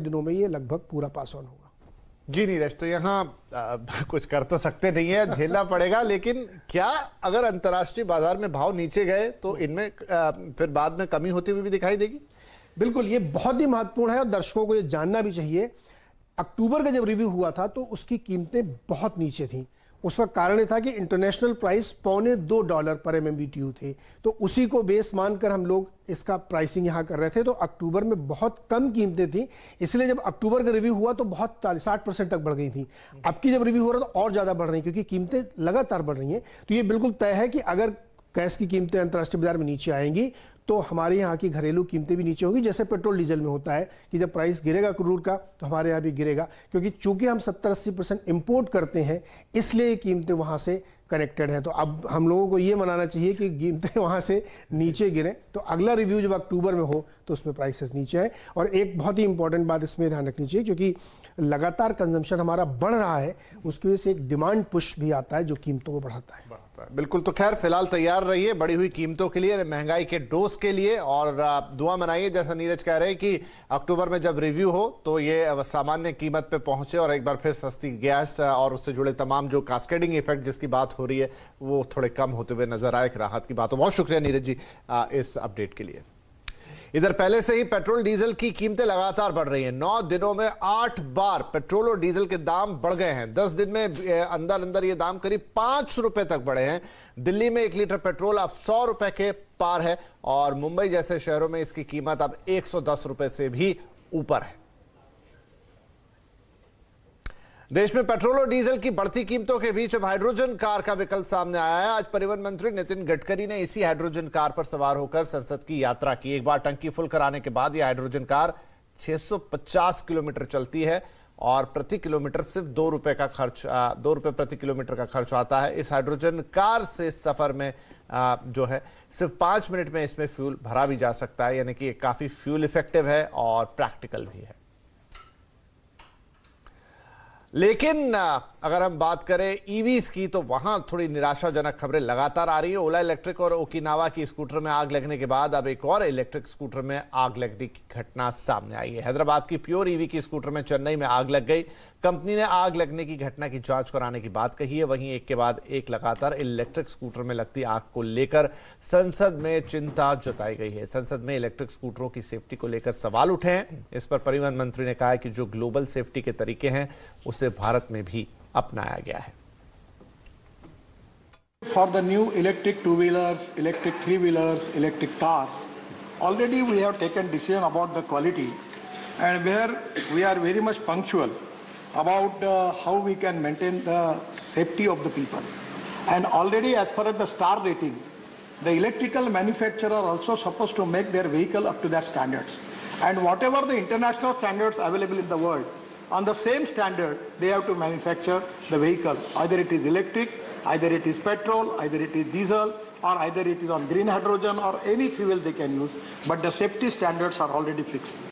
दिनों में ये लगभग पूरा पास ऑन होगा। जी नीरज, तो यहाँ कुछ कर तो सकते नहीं है, झेलना पड़ेगा। लेकिन क्या अगर अंतर्राष्ट्रीय बाजार में भाव नीचे गए तो इनमें फिर बाद में कमी होती हुई भी दिखाई देगी? बिल्कुल, ये बहुत ही महत्वपूर्ण है और दर्शकों को ये जानना भी चाहिए। अक्टूबर का जब रिव्यू हुआ था तो उसकी कीमतें बहुत नीचे थी। उसका कारण ये था कि इंटरनेशनल प्राइस $2.25 पर MMBTU थे, तो उसी को बेस मानकर हम लोग इसका प्राइसिंग यहाँ कर रहे थे। तो अक्टूबर में बहुत कम कीमतें थी, इसलिए जब अक्टूबर का रिव्यू हुआ तो बहुत 60% तक बढ़ गई थी। अब की जब रिव्यू हो रहा तो और ज़्यादा बढ़ रही, क्योंकि कीमतें लगातार बढ़ रही हैं। तो ये बिल्कुल तय है कि अगर गैस की कीमतें अंतर्राष्ट्रीय बाजार में नीचे आएंगी तो हमारे यहाँ की घरेलू कीमतें भी नीचे होगी, जैसे पेट्रोल डीजल में होता है कि जब प्राइस गिरेगा क्रूड का तो हमारे यहाँ भी गिरेगा। क्योंकि चूंकि हम 70-80% इंपोर्ट करते हैं, इसलिए कीमतें वहाँ से कनेक्टेड हैं। तो अब हम लोगों को ये मनाना चाहिए कि कीमतें वहाँ से नीचे गिरें। तो अगला रिव्यू जब अक्टूबर में हो तो उसमें प्राइसेस नीचे आए। और एक बहुत ही इंपॉर्टेंट बात इसमें ध्यान रखनी चाहिए, क्योंकि लगातार कंजम्पशन हमारा बढ़ रहा है, उसकी वजह से एक डिमांड पुश भी आता है जो कीमतों को बढ़ाता है। बिल्कुल। तो खैर फिलहाल तैयार रहिए बढ़ी हुई कीमतों के लिए, महंगाई के डोज के लिए, और दुआ मनाइए जैसा नीरज कह रहे हैं कि अक्टूबर में जब रिव्यू हो तो ये सामान्य कीमत पे पहुंचे और एक बार फिर सस्ती गैस और उससे जुड़े तमाम जो कास्केडिंग इफेक्ट जिसकी बात हो रही है वो थोड़े कम होते हुए नजर आए। राहत की बात हो। बहुत शुक्रिया नीरज जी इस अपडेट के लिए। इधर पहले से ही पेट्रोल डीजल की कीमतें लगातार बढ़ रही हैं। 9 दिनों में 8 बार पेट्रोल और डीजल के दाम बढ़ गए हैं। 10 दिन में अंदर ये दाम करीब 5 रुपए तक बढ़े हैं। दिल्ली में 1 लीटर पेट्रोल अब 100 रुपए के पार है और मुंबई जैसे शहरों में इसकी कीमत अब 110 रुपए से भी ऊपर है। देश में पेट्रोल और डीजल की बढ़ती कीमतों के बीच अब हाइड्रोजन कार का विकल्प सामने आया है। आज परिवहन मंत्री नितिन गडकरी ने इसी हाइड्रोजन कार पर सवार होकर संसद की यात्रा की। एक बार टंकी फुल कराने के बाद यह हाइड्रोजन कार 650 किलोमीटर चलती है और प्रति किलोमीटर सिर्फ 2 रुपए का खर्च 2 रुपए प्रति किलोमीटर का खर्च आता है। इस हाइड्रोजन कार से सफर में जो है सिर्फ 5 मिनट में इसमें फ्यूल भरा भी जा सकता है, यानी कि ये काफी फ्यूल इफेक्टिव है और प्रैक्टिकल भी है। लेकिन अगर हम बात करें ईवीज की तो वहां थोड़ी निराशाजनक खबरें लगातार आ रही है। ओला इलेक्ट्रिक और ओकिनावा की स्कूटर में आग लगने के बाद अब एक और इलेक्ट्रिक स्कूटर में आग लगने की घटना सामने आई है। हैदराबाद की प्योर ईवी की स्कूटर में चेन्नई में आग लग गई। कंपनी ने आग लगने की घटना की जांच कराने की बात कही है। वहीं एक के बाद एक लगातार इलेक्ट्रिक स्कूटर में लगती आग को लेकर संसद में चिंता जताई गई है। संसद में इलेक्ट्रिक स्कूटरों की सेफ्टी को लेकर सवाल उठे हैं। इस पर परिवहन मंत्री ने कहा है कि जो ग्लोबल सेफ्टी के तरीके हैं उसे भारत में भी अपनाया गया है। For the new electric two-wheelers, electric three-wheelers, electric cars, already we have taken decision about the quality, and where we are very much punctual about how we can maintain the safety of the people. And already as far as the star rating, the electrical manufacturer also supposed to make their vehicle up to that standards. And whatever the international standards available in the world, on the same standard, they have to manufacture the vehicle. Either it is electric, either it is petrol, either it is diesel, or either it is on green hydrogen or any fuel they can use. But the safety standards are already fixed.